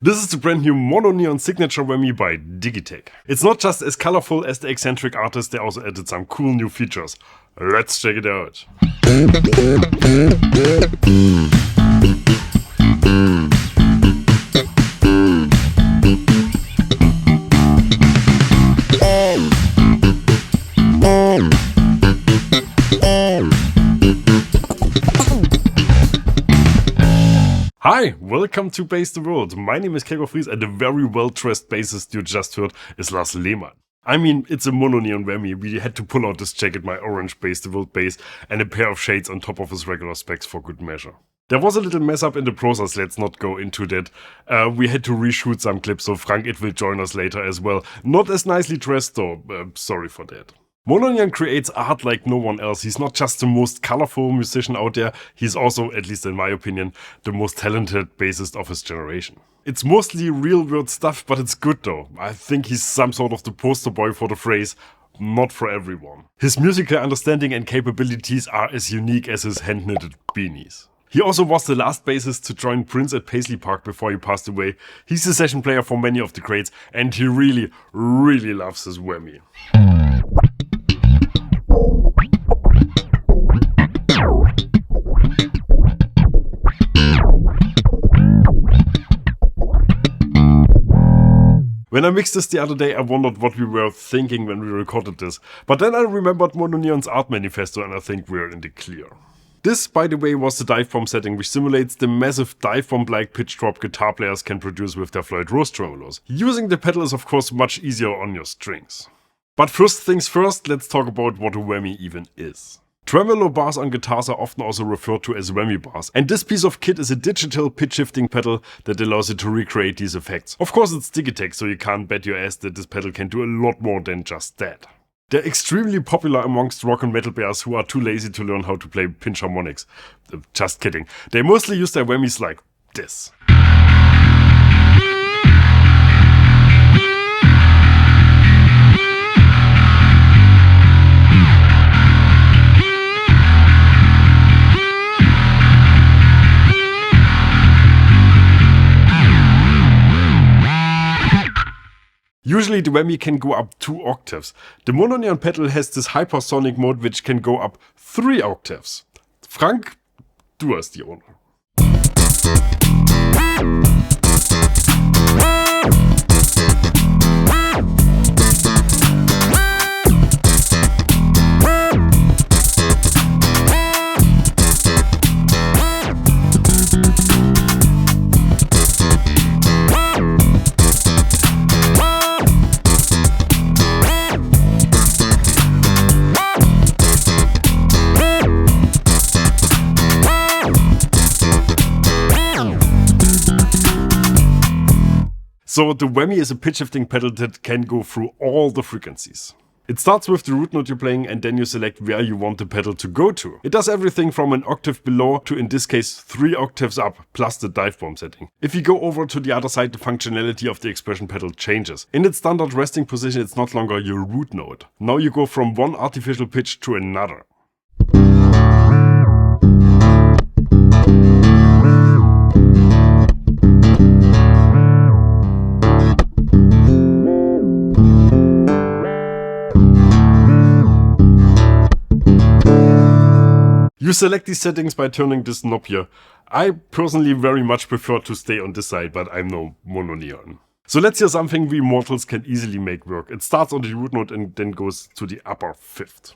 This is the brand new Mono Neon Signature Whammy by Digitech. It's not just as colorful as the eccentric artist, they also added some cool new features. Let's check it out. Hi, welcome to Bass the World. My name is Gregor Fries and the very well-dressed bassist you just heard is Lars Lehmann. I mean, it's a Mono Neon Whammy. We had to pull out this jacket, my orange Bass the World bass, and a pair of shades on top of his regular specs for good measure. There was a little mess up in the process, let's not go into that. We had to reshoot some clips, so Frank It will join us later as well. Not as nicely dressed though, sorry for that. Mono Neon creates art like no one else. He's not just the most colorful musician out there, he's also, at least in my opinion, the most talented bassist of his generation. It's mostly real world stuff, but it's good though. I think he's some sort of the poster boy for the phrase, not for everyone. His musical understanding and capabilities are as unique as his hand-knitted beanies. He also was the last bassist to join Prince at Paisley Park before he passed away. He's a session player for many of the greats, and he really, really loves his whammy. When I mixed this the other day, I wondered what we were thinking when we recorded this. But then I remembered Mono Neon's art manifesto and I think we're in the clear. This, by the way, was the dive bomb setting, which simulates the massive dive bomb-like pitch drop guitar players can produce with their Floyd Rose tremolos. Using the pedal is of course much easier on your strings. But first things first, let's talk about what a whammy even is. Tremolo bars on guitars are often also referred to as whammy bars, and this piece of kit is a digital pitch shifting pedal that allows you to recreate these effects. Of course it's Digitech, so you can't bet your ass that this pedal can do a lot more than just that. They're extremely popular amongst rock and metal bears who are too lazy to learn how to play pinch harmonics. Just kidding. They mostly use their whammies like this. Usually the whammy can go up 2 octaves. The Mono Neon pedal has this hypersonic mode which can go up 3 octaves. Frank, du hast die Honor. So the whammy is a pitch shifting pedal that can go through all the frequencies. It starts with the root note you're playing and then you select where you want the pedal to go to. It does everything from an octave below to, in this case, 3 octaves up, plus the dive bomb setting. If you go over to the other side, the functionality of the expression pedal changes. In its standard resting position, it's not longer your root note. Now you go from one artificial pitch to another. You select these settings by turning this knob here. I personally very much prefer to stay on this side, but I'm no Mono Neon. So let's hear something we mortals can easily make work. It starts on the root note and then goes to the upper fifth.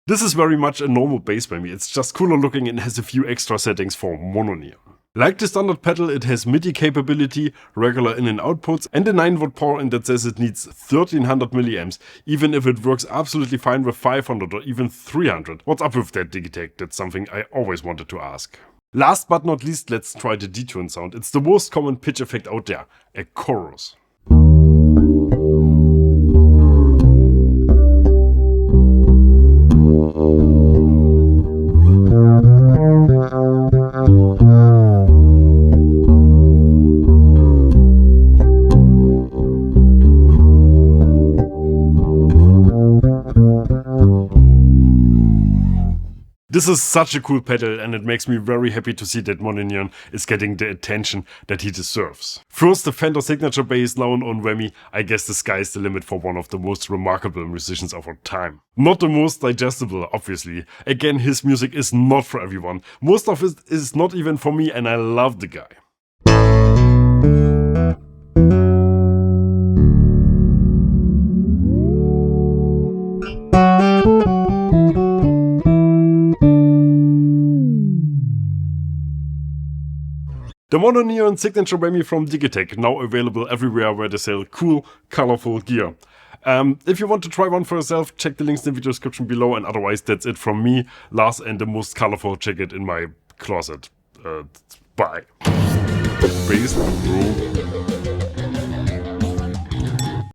This is very much a normal bass whammy, it's just cooler looking and has a few extra settings for Mono Neon. Like the standard pedal, it has MIDI capability, regular in and outputs, and a 9V power in that says it needs 1300 milliamps, even if it works absolutely fine with 500 or even 300. What's up with that, Digitech? That's something I always wanted to ask. Last but not least, let's try the detune sound. It's the most common pitch effect out there, a chorus. This is such a cool pedal, and it makes me very happy to see that Mononeon is getting the attention that he deserves. First, the Fender signature bass now on Whammy. I guess the sky's the limit for one of the most remarkable musicians of our time. Not the most digestible, obviously. Again, his music is not for everyone. Most of it is not even for me, and I love the guy. The Mononeon signature Whammy from Digitech, now available everywhere where they sell cool, colorful gear. If you want to try one for yourself, check the links in the video description below, and otherwise that's it from me, Lars, and the most colorful jacket in my closet. Bye. Bass Road.